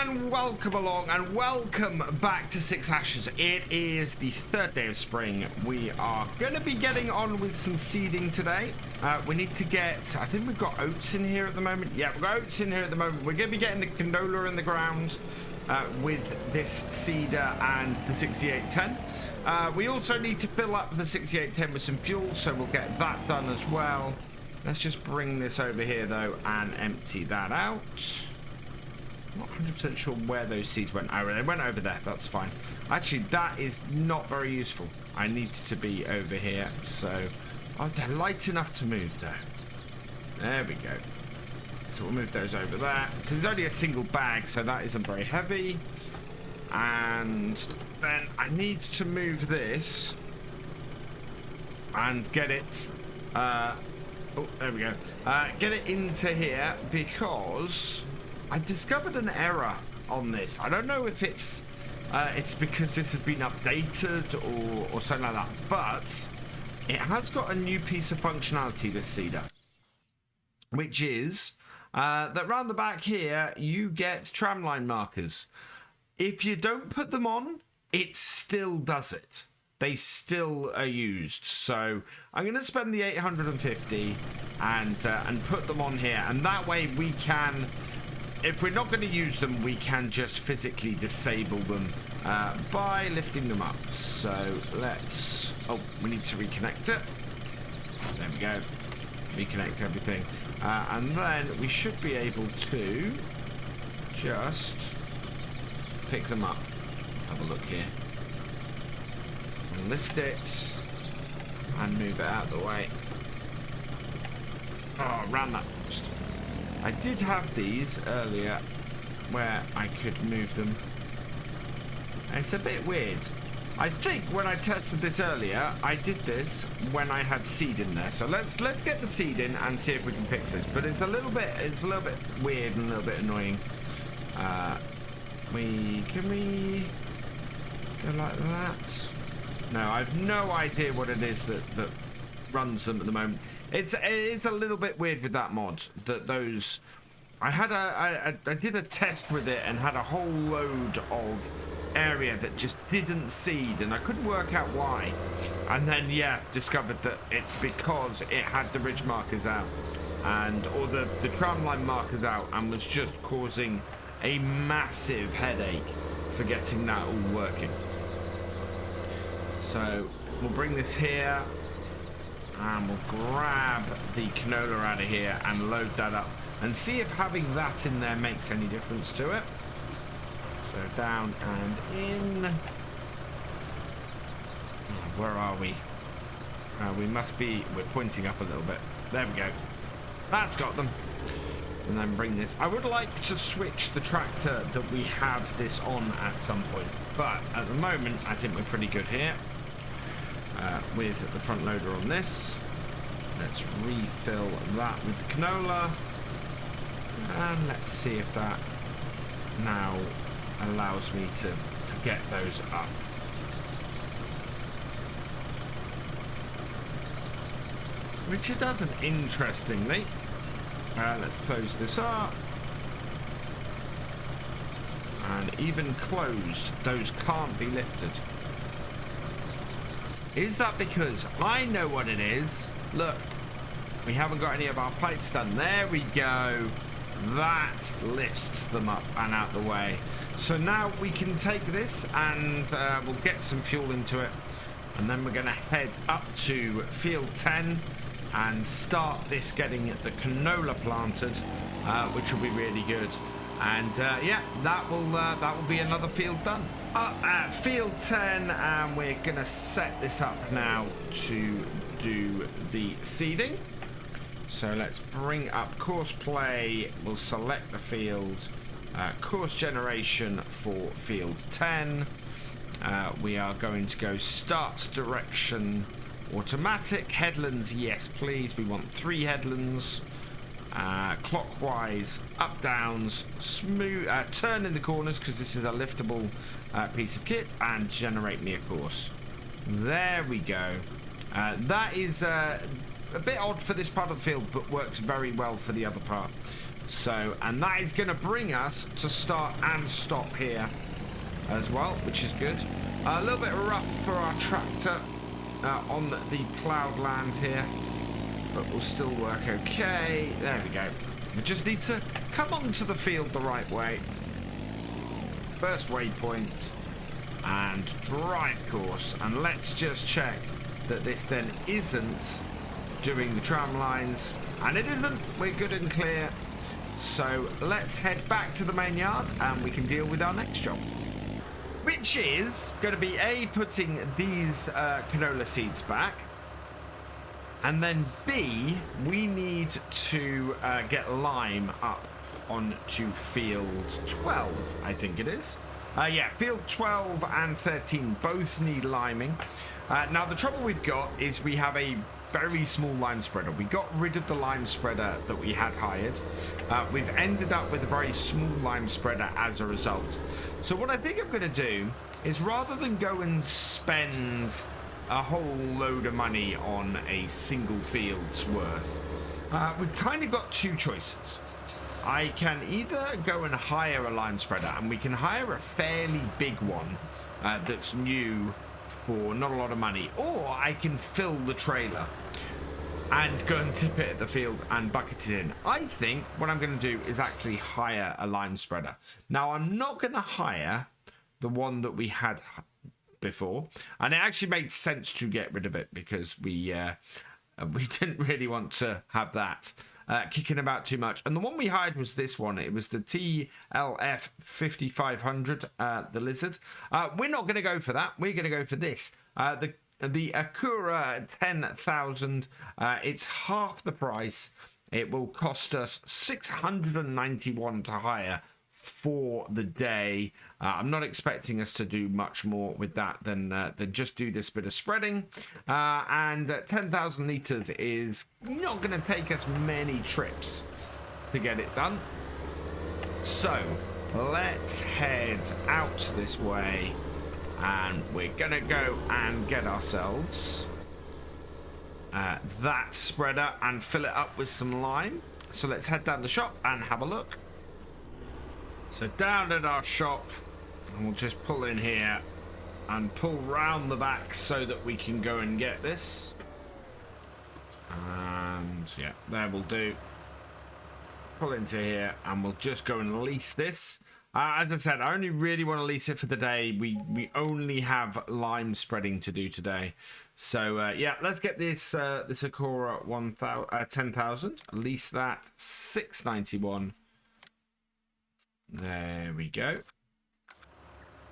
and welcome along and welcome back to Six Hashes. It is the third day of spring. We are going to be getting on with some seeding today. We need to get, I think we've got oats in here at the moment. Yeah, we've got oats in here at the moment. We're going to be getting the canola in the ground with this seeder and the 6810. We also need to fill up the 6810 with some fuel, so we'll get that done as well. Let's just bring this over here though and empty that out. Not 100% sure where those seeds went. Oh, they went over there. That's fine. Actually, that is not very useful. I need to be over here. So, oh, they're light enough to move though. There we go. So we'll move those over there. Because it's only a single bag, so that isn't very heavy. And then I need to move this and get it. Oh, there we go. Get it into here because I discovered an error on this. I don't know if it's because this has been updated or something like that, but it has got a new piece of functionality, this seeder, which is that round the back here you get tramline markers. If you don't put them on, it still does it. They still are used. So I'm going to spend the 850 and put them on here, and that way we can, if we're not going to use them, we can just physically disable them by lifting them up. So let's, oh, we need to reconnect it. There we go. Reconnect everything. And then we should be able to just pick them up. Let's have a look here. Lift it and move it out of the way. Oh, ran that post. I did have these earlier where I could move them. It's a bit weird. I think when I tested this earlier, I did this when I had seed in there. So let's get the seed in and see if we can fix this. But it's a little bit weird and a little bit annoying. Can we go like that? No, I have no idea what it is that runs them at the moment. It's a little bit weird with that mod. That those, I did a test with it and had a whole load of area that just didn't seed, and I couldn't work out why. And then yeah, discovered that it's because it had the ridge markers out, or the tramline markers out, and was just causing a massive headache for getting that all working. So we'll bring this here and we'll grab the canola out of here and load that up and see if having that in there makes any difference to it. So down and in. Oh, where are we? We must be, we're pointing up a little bit. There we go. That's got them. And then bring this. I would like to switch the tractor that we have this on at some point, but at the moment I think we're pretty good here with the front loader on this. Let's refill that with the canola, and let's see if that now allows me to get those up. Which it doesn't, interestingly. Let's close this up. And even closed, those can't be lifted. Is that because I know what it is? Look, we haven't got any of our pipes done. There we go. That lifts them up and out the way. So now we can take this and we'll get some fuel into it. And then we're going to head up to field 10 and start this, getting the canola planted, which will be really good. And yeah, that will be another field done. At field 10, and we're gonna set this up now to do the seeding. So let's bring up course play. We'll select the field, course generation for field 10. We are going to go start direction automatic. Headlands, yes please. We want 3 headlands. Clockwise, up downs, smooth, turn in the corners because this is a liftable piece of kit, and generate me a course. There we go. That is a bit odd for this part of the field, but works very well for the other part. So, and that is going to bring us to start and stop here as well, which is good. A little bit rough for our tractor on the ploughed land here, but we'll still work okay. There we go. We just need to come onto the field the right way. First waypoint and drive course, and let's just check that this then isn't doing the tram lines, and it isn't. We're good and clear. So let's head back to the main yard and we can deal with our next job, which is going to be putting these canola seeds back, and then B, we need to get lime up onto field 12, I think it is. Yeah, field 12 and 13 both need liming. Now the trouble we've got is we have a very small lime spreader. We got rid of the lime spreader that we had hired. We've ended up with a very small lime spreader as a result. So what I think I'm going to do is, rather than go and spend a whole load of money on a single field's worth, we've kind of got two choices. I can either go and hire a lime spreader, and we can hire a fairly big one that's new for not a lot of money, or I can fill the trailer and go and tip it at the field and bucket it in. I think what I'm going to do is actually hire a lime spreader. Now, I'm not going to hire the one that we had before, and it actually made sense to get rid of it because we didn't really want to have that kicking about too much. And the one we hired was this one. It was the TLF 5500, the Lizard. We're not going to go for that. We're going to go for this. The Acura 10,000. It's half the price. It will cost us 691 to hire for the day. I'm not expecting us to do much more with that than just do this bit of spreading. And 10,000 litres is not going to take us many trips to get it done. So let's head out this way, and we're going to go and get ourselves that spreader and fill it up with some lime. So let's head down the shop and have a look. So down at our shop, and we'll just pull in here and pull round the back so that we can go and get this. And yeah, there will do. Pull into here and we'll just go and lease this. As I said, I only really want to lease it for the day. We only have lime spreading to do today. So yeah, let's get this this Acura 10,000. Lease that, 691. There we go.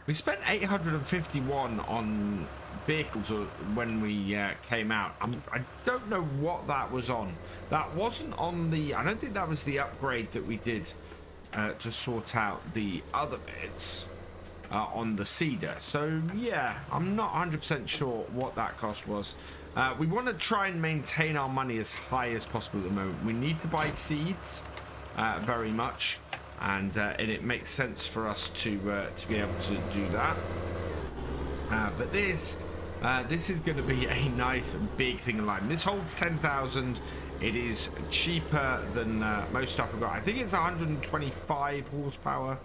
We spent 851 on vehicles when we came out. I don't know what that was on. That wasn't on the... I don't think that was the upgrade that we did to sort out the other bits on the Cedar. So yeah, I'm not 100% sure what that cost was. We want to try and maintain our money as high as possible at the moment. We need to buy seeds very much. And it makes sense for us to be able to do that. But this is going to be a nice big thing of lime. This holds 10,000. It is cheaper than most stuff we've got. I think it's 125 horsepower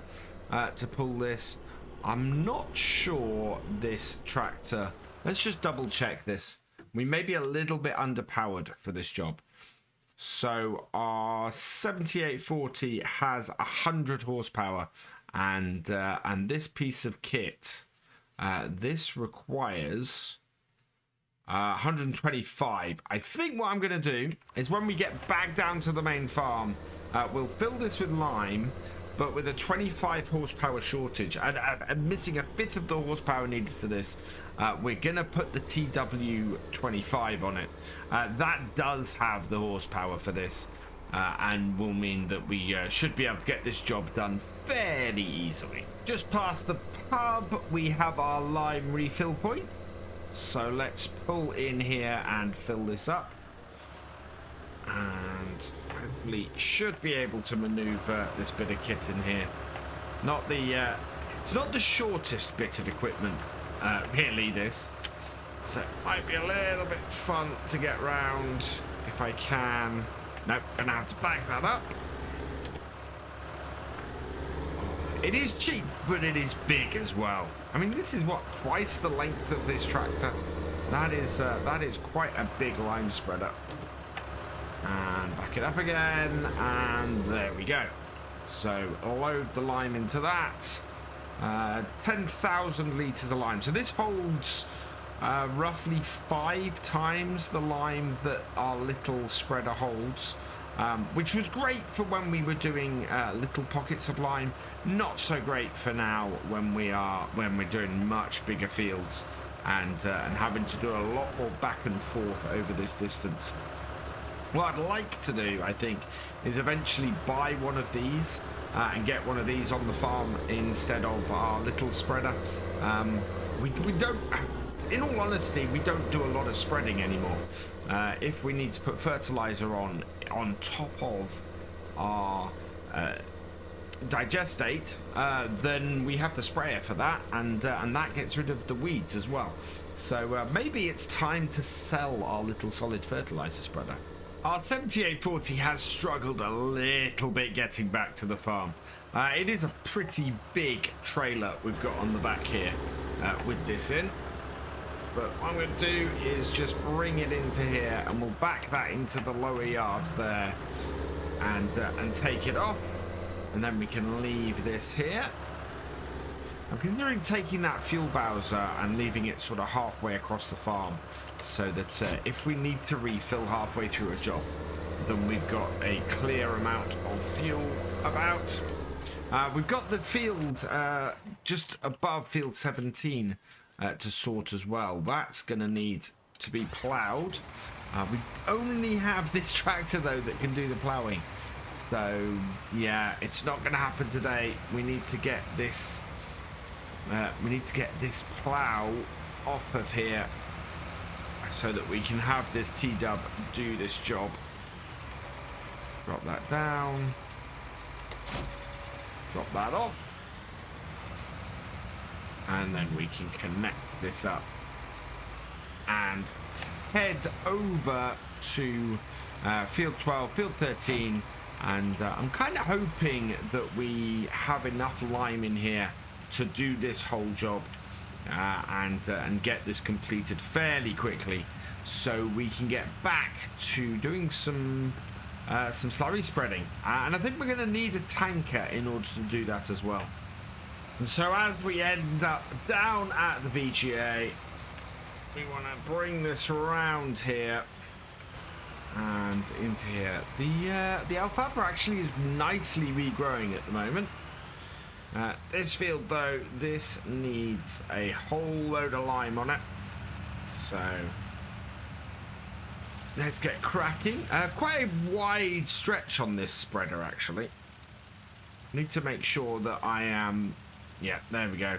to pull this. I'm not sure this tractor. Let's just double check this. We may be a little bit underpowered for this job. So our 7840 has 100 horsepower, and this piece of kit, this requires 125. I think what I'm going to do is, when we get back down to the main farm, we'll fill this with lime, but with a 25 horsepower shortage. I'm missing a fifth of the horsepower needed for this. We're going to put the TW25 on it. That does have the horsepower for this, and will mean that we should be able to get this job done fairly easily. Just past the pub, we have our lime refill point. So let's pull in here and fill this up. And hopefully should be able to maneuver this bit of kit in here. Not the it's not the shortest bit of equipment, really, this. So it might be a little bit fun to get round. if I can. Nope, gonna have to back that up. It is cheap, but it is big as well. I mean, this is what, twice the length of this tractor. That is quite a big lime spreader. And back it up again, and there we go. So load the lime into that. 10,000 litres of lime. So this holds roughly 5 times the lime that our little spreader holds, which was great for when we were doing little pockets of lime. Not so great for now when we're doing much bigger fields and having to do a lot more back and forth over this distance. What I'd like to do, I think, is eventually buy one of these and get one of these on the farm instead of our little spreader. We don't, in all honesty, we don't do a lot of spreading anymore. If we need to put fertilizer on top of our Digestate, then we have the sprayer for that, and that gets rid of the weeds as well. So maybe it's time to sell our little solid fertilizer spreader. Our 7840 has struggled a little bit getting back to the farm. It is a pretty big trailer we've got on the back here with this in. But what I'm going to do is just bring it into here, and we'll back that into the lower yard there and take it off. And then we can leave this here. I'm considering taking that fuel bowser and leaving it sort of halfway across the farm, so that if we need to refill halfway through a job, then we've got a clear amount of fuel about. We've got the field just above field 17 to sort as well. That's going to need to be ploughed. We only have this tractor though that can do the ploughing. So yeah, it's not going to happen today. We need to get this plough off of here so that we can have this T-dub do this job. Drop that down. Drop that off. And then we can connect this up and head over to field 12, field 13. And I'm kind of hoping that we have enough lime in here to do this whole job and get this completed fairly quickly, so we can get back to doing some slurry spreading. And I think we're going to need a tanker in order to do that as well. And so as we end up down at the BGA, we want to bring this around here and into here. The alfalfa actually is nicely regrowing at the moment. This field though, this needs a whole load of lime on it. So let's get cracking. Quite a wide stretch on this spreader actually. Need to make sure that I am, yeah, there we go.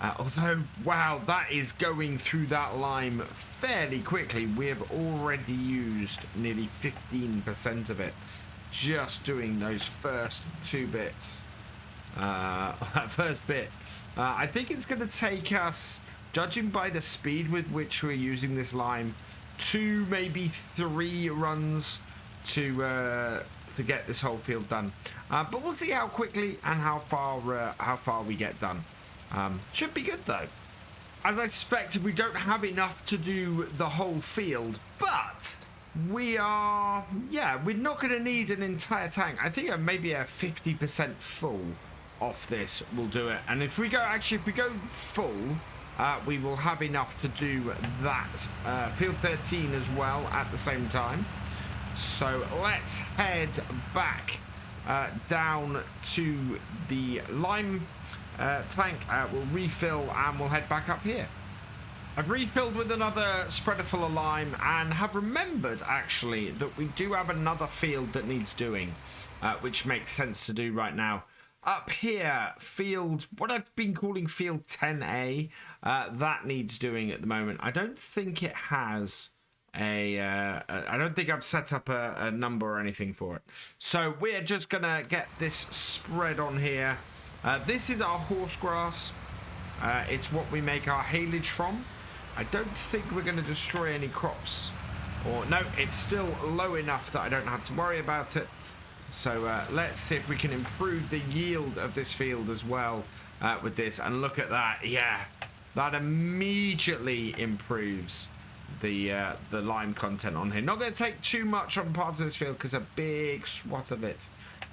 Although, wow, that is going through that lime fairly quickly. We have already used nearly 15% of it just doing those first 2 bits. That first bit. I think it's going to take us, judging by the speed with which we're using this lime, 2, maybe 3 runs to get this whole field done. But we'll see how quickly and how far we get done. Should be good though. As I suspected, we don't have enough to do the whole field, but we are, yeah, we're not going to need an entire tank. I think maybe a 50% full off this will do it. And if we go, actually, if we go full, we will have enough to do that field 13 as well at the same time. So let's head back down to the lime tank. We'll refill and we'll head back up here. I've refilled with another spreader full of lime and have remembered actually that we do have another field that needs doing, which makes sense to do right now. Up here, field, what I've been calling field 10A, that needs doing at the moment. I don't think it has I don't think I've set up a number or anything for it. So we're just gonna get this spread on here. This is our horse grass. It's what we make our haylage from. I don't think we're going to destroy any crops Or no, it's still low enough that I don't have to worry about it. So let's see if we can improve the yield of this field as well with this. And look at that. Yeah, that immediately improves the lime content on here. Not going to take too much on parts of this field because a big swath of it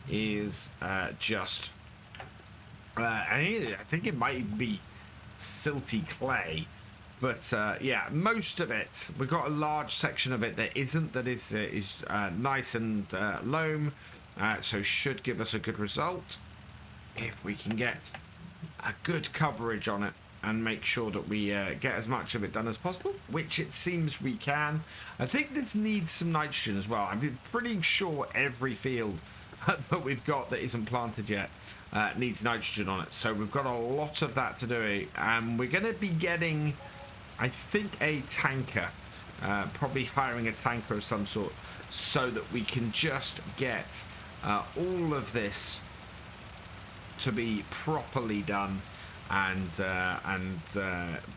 is just... I think it might be silty clay. But yeah, most of it, we've got a large section of it that isn't, that is nice and loam. So should give us a good result if we can get a good coverage on it and make sure that we get as much of it done as possible, which it seems we can. I think this needs some nitrogen as well. I'm pretty sure every field that we've got that isn't planted yet needs nitrogen on it. So we've got a lot of that to do. And we're going to be getting, I think, a tanker, probably hiring a tanker of some sort, so that we can just get all of this to be properly done and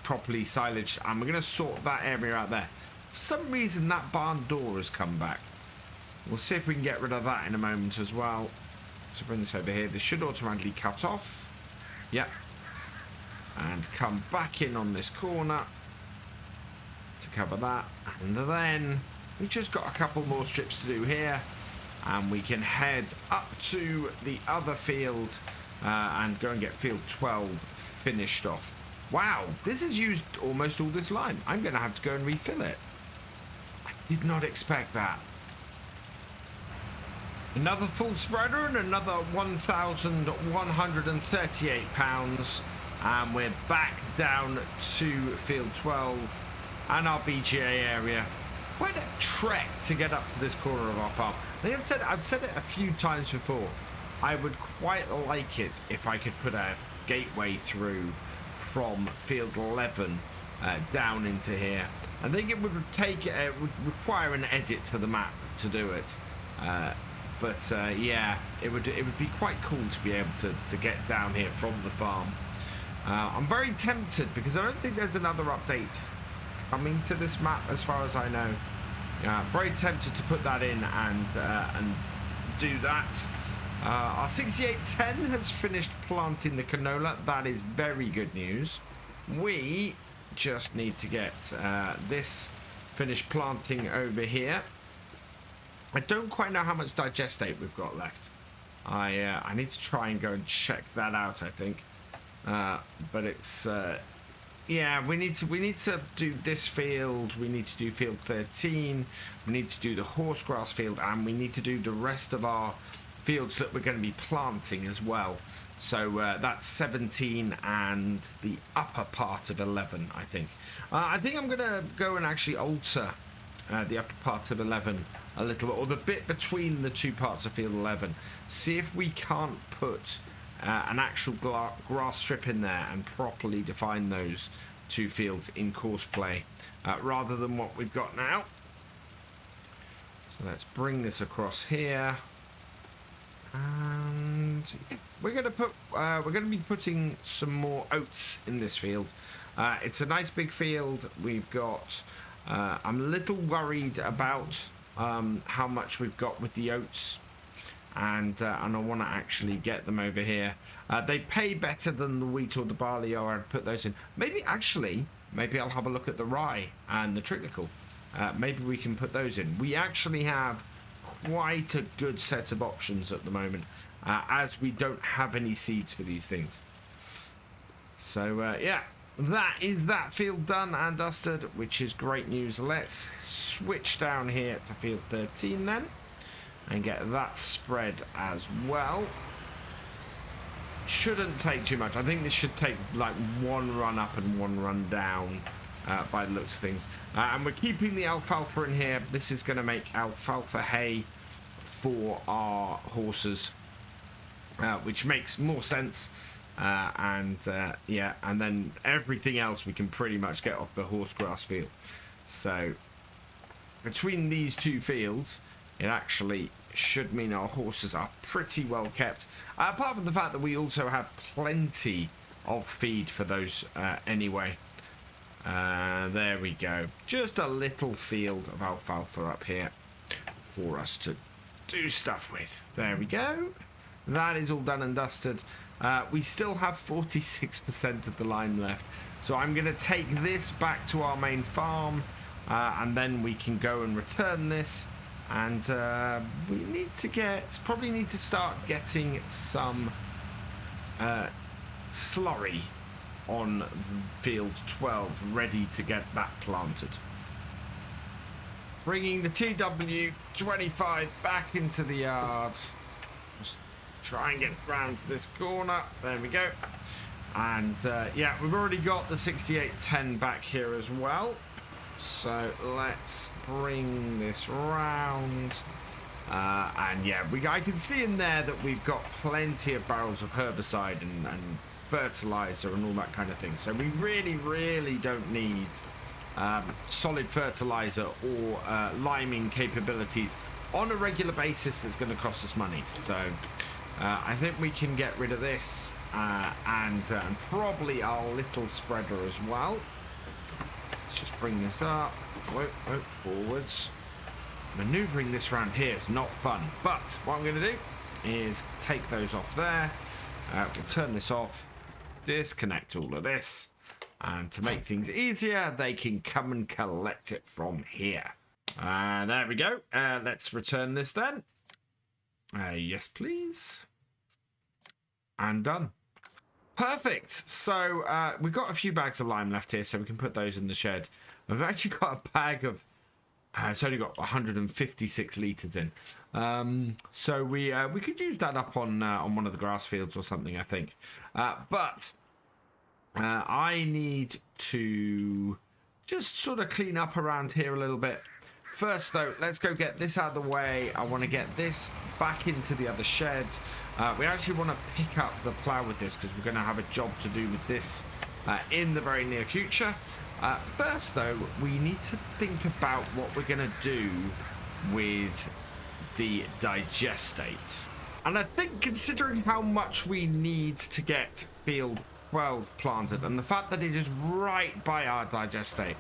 properly silaged. And we're going to sort that area out there. For some reason, that barn door has come back. We'll see if we can get rid of that in a moment as well. So bring this over here. This should automatically cut off. Yep. And come back in on this corner to cover that. And then we've just got a couple more strips to do here. And we can head up to the other field and go and get field 12 finished off. Wow, this has used almost all this lime. I'm going to have to go and refill it. I did not expect that. Another full spreader and another 1,138 pounds. And we're back down to field 12 and our BGA area. Quite a trek to get up to this corner of our farm. I think I've said it a few times before. I would quite like it if I could put a gateway through from field 11 down into here. I think it would would require an edit to the map to do it. But yeah, it would be quite cool to be able to get down here from the farm. I'm very tempted because I don't think there's another update coming to this map as far as I know. Very tempted to put that in and do that. Our 6810 has finished planting the canola. That is very good news. We just need to get this finished planting over here. I don't quite know how much digestate we've got left. I need to try and go and check that out, I think. But it's yeah, we need to do this field. We need to do field 13. We need to do the horsegrass field, and we need to do the rest of our fields that we're going to be planting as well. So that's 17 and the upper part of 11, I think. I think I'm going to go and actually alter the upper part of 11 a little bit, or the bit between the two parts of field 11. See if we can't put an actual grass strip in there and properly define those two fields in course play rather than what we've got now. So let's bring this across here, and we're going to be putting some more oats in this field. It's a nice big field. We've got I'm a little worried about how much we've got with the oats, and I want to actually get them over here. They pay better than the wheat or the barley, or I'd put those in. Maybe I'll have a look at the rye and the triticale. Maybe we can put those in. We actually have quite a good set of options at the moment, as we don't have any seeds for these things. So yeah, that is that field done and dusted, which is great news. Let's switch down here to field 13 then and get that spread as well. Shouldn't take too much. I think this should take like one run up and one run down by the looks of things. And we're keeping the alfalfa in here. This is going to make alfalfa hay for our horses, which makes more sense. Yeah, and then everything else we can pretty much get off the horsegrass field. So between these two fields, it actually should mean our horses are pretty well kept. Apart from the fact that we also have plenty of feed for those anyway. There we go. Just a little field of alfalfa up here for us to do stuff with. There we go. That is all done and dusted. We still have 46% of the line left. So I'm going to take this back to our main farm. And then we can go and return this. And we need to probably need to start getting some slurry on field 12 ready to get that planted. Bringing the TW25 back into the yard. Just try and get round to this corner. There we go. And yeah, we've already got the 6810 back here as well. So let's bring this round. And yeah, I can see in there that we've got plenty of barrels of herbicide and fertilizer and all that kind of thing. So we really don't need solid fertilizer or liming capabilities on a regular basis that's going to cost us money. So I think we can get rid of this and probably our little spreader as well. Let's just bring this up. Forwards. Maneuvering this around here is not fun, but what I'm going to do is take those off there. We'll turn this off, disconnect all of this, and to make things easier, they can come and collect it from here. There we go. Let's return this then. Yes, please. And done. Perfect. So we've got a few bags of lime left here, so we can put those in the shed. We've actually got a bag of it's only got 156 litres in. So we could use that up on one of the grass fields or something, I think. But I need to just sort of clean up around here a little bit. First, though, let's go get this out of the way. I want to get this back into the other shed. We actually want to pick up the plough with this because we're going to have a job to do with this in the very near future. First, though, we need to think about what we're going to do with the Digestate. And I think considering how much we need to get field 12 planted and the fact that it is right by our Digestate,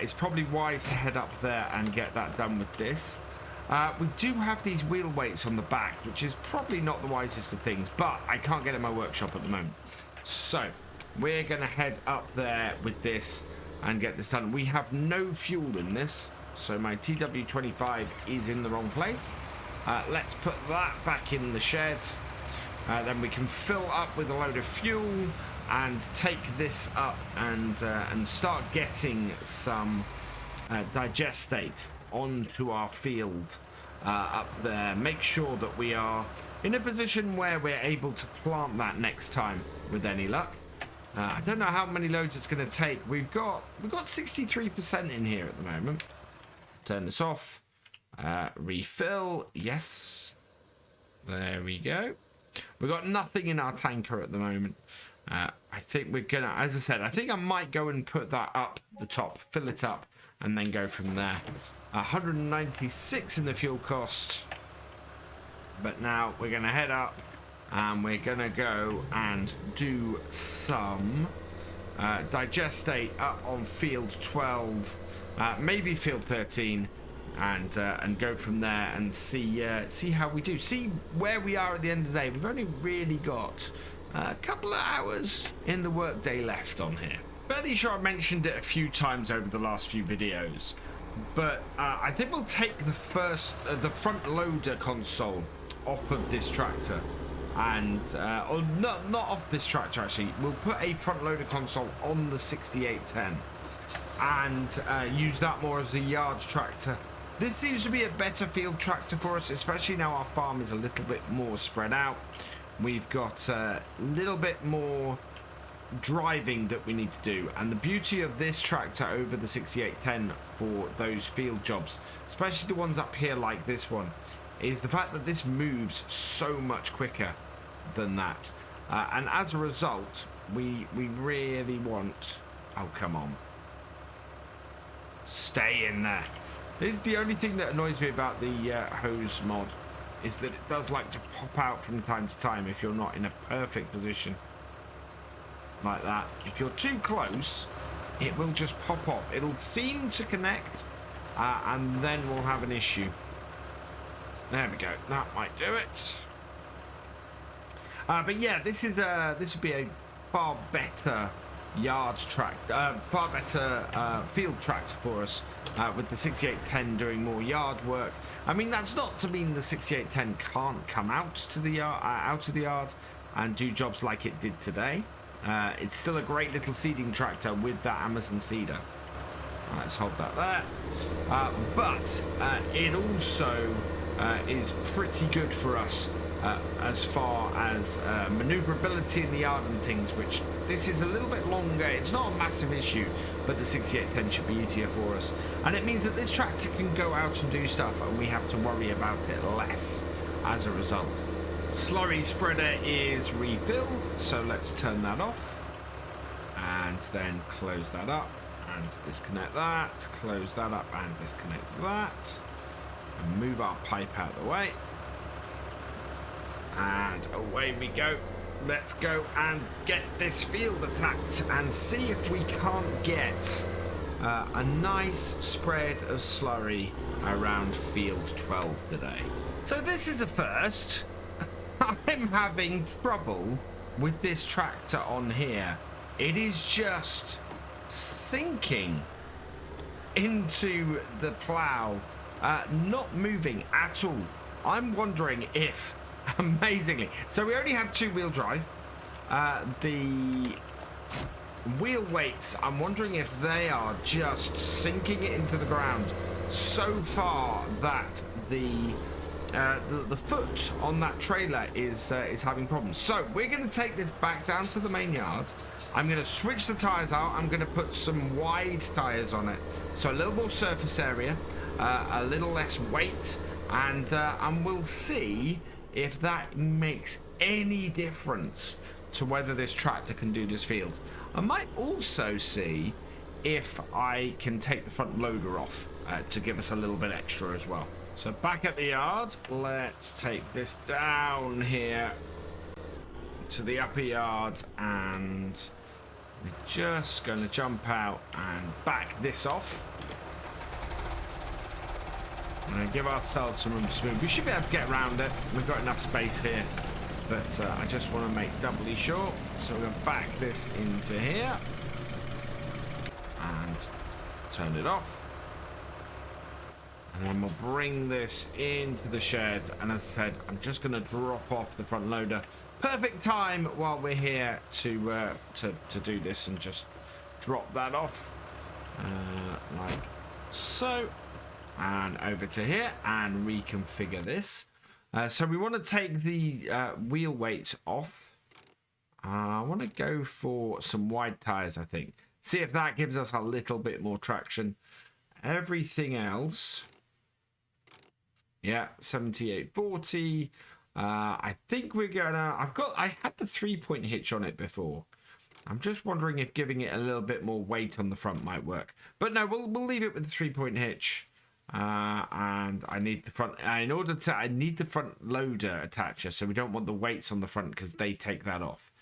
it's probably wise to head up there and get that done with this. We do have these wheel weights on the back, which is probably not the wisest of things, but I can't get in my workshop at the moment. So we're going to head up there with this and get this done. We have no fuel in this, so my TW25 is in the wrong place. Let's put that back in the shed. Then we can fill up with a load of fuel and take this up and start getting some Digestate onto our field up there. Make sure that we are in a position where we're able to plant that next time with any luck. I don't know how many loads it's going to take. We've got 63% in here at the moment. Turn this off. Refill. Yes. There we go. We've got nothing in our tanker at the moment. I think we're gonna, as I said, I think I might go and put that up the top, fill it up, and then go from there. 196 in the fuel cost. But now we're gonna head up and we're gonna go and do some Digestate up on field 12, maybe field 13, and go from there and see how we do. See where we are at the end of the day. We've only really got a couple of hours in the workday left on here. Fairly sure I mentioned it a few times over the last few videos, but I think we'll take the front loader console off of this tractor, and or not off this tractor actually. We'll put a front loader console on the 6810 and use that more as a yard tractor. This seems to be a better field tractor for us, especially now our farm is a little bit more spread out. We've got a little bit more driving that we need to do, and the beauty of this tractor over the 6810 for those field jobs, especially the ones up here like this one, is the fact that this moves so much quicker than that, and as a result we really want, oh come on, stay in there. This is the only thing that annoys me about the hose mod, is that it does like to pop out from time to time if you're not in a perfect position like that. If you're too close, it will just pop off. It'll seem to connect, and then we'll have an issue. There we go. That might do it. But yeah, this would be a far better yards tractor, far better field tractor for us, with the 6810 doing more yard work. I mean, that's not to mean the 6810 can't come out to the out of the yard and do jobs like it did today. It's still a great little seeding tractor with that Amazon seeder. Let's hold that there. But it also is pretty good for us as far as maneuverability in the yard and things, which this is a little bit longer. It's not a massive issue, but the 6810 should be easier for us. And it means that this tractor can go out and do stuff, and we have to worry about it less as a result. Slurry spreader is refilled, so let's turn that off. And then close that up and disconnect that. Close that up and disconnect that. And move our pipe out of the way. And away we go. Let's go and get this field attacked and see if we can't get a nice spread of slurry around field 12 today. So this is a first. I'm having trouble with this tractor on here. It is just sinking into the plow, not moving at all. I'm wondering if, amazingly, so we only have 2-wheel drive. The wheel weights, I'm wondering if they are just sinking it into the ground so far that the foot on that trailer is having problems. So we're going to take this back down to the main yard. I'm going to switch the tires out. I'm going to put some wide tires on it, so a little more surface area, a little less weight, and we'll see if that makes any difference to whether this tractor can do this field. I might also see if I can take the front loader off to give us a little bit extra as well. So back at the yard, let's take this down here to the upper yard, and we're just going to jump out and back this off. And give ourselves some room to move. We should be able to get around it. We've got enough space here, but I just want to make doubly sure. So we're going to back this into here and turn it off. And then we'll bring this into the shed. And as I said, I'm just going to drop off the front loader. Perfect time while we're here to do this, and just drop that off like so. And over to here and reconfigure this. So we want to take the wheel weights off. I want to go for some wide tires, I think. See if that gives us a little bit more traction. Everything else, yeah, 78/40. I think we're gonna. I had the 3-point hitch on it before. I'm just wondering if giving it a little bit more weight on the front might work. But no, we'll leave it with the 3-point hitch. And I need the front. I need the front loader attacher, so we don't want the weights on the front because they take that off.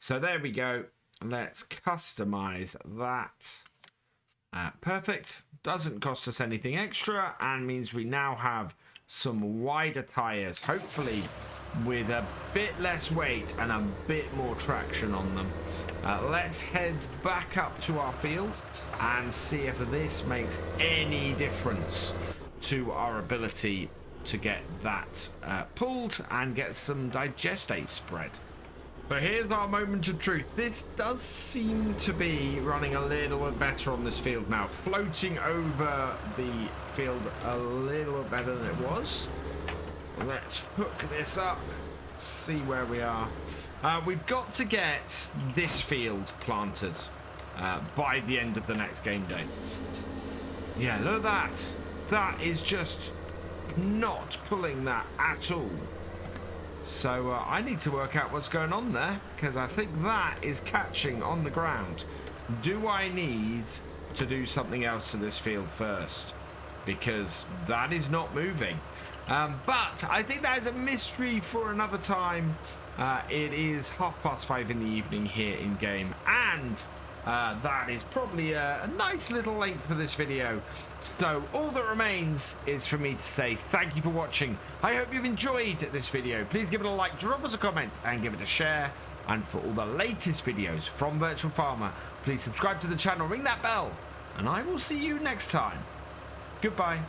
So there we go. Let's customize that. Perfect. Doesn't cost us anything extra, and means we now have some wider tires, hopefully with a bit less weight and a bit more traction on them. Let's head back up to our field and see if this makes any difference to our ability to get that pulled and get some digestate spread. But here's our moment of truth. This does seem to be running a little bit better on this field now, floating over the field a little bit better than it was. Let's hook this up, see where we are. We've got to get this field planted by the end of the next game day. Yeah, look at that. That is just not pulling that at all. So I need to work out what's going on there, because I think that is catching on the ground. Do I need to do something else to this field first? Because that is not moving. But I think that is a mystery for another time. It is 5:30 in the evening here in game, and that is probably a nice little length for this video. So all that remains is for me to say thank you for watching. I hope you've enjoyed this video. Please give it a like, drop us a comment, and give it a share. And for all the latest videos from Virtual Farmer, please subscribe to the channel, ring that bell, and I will see you next time. Goodbye.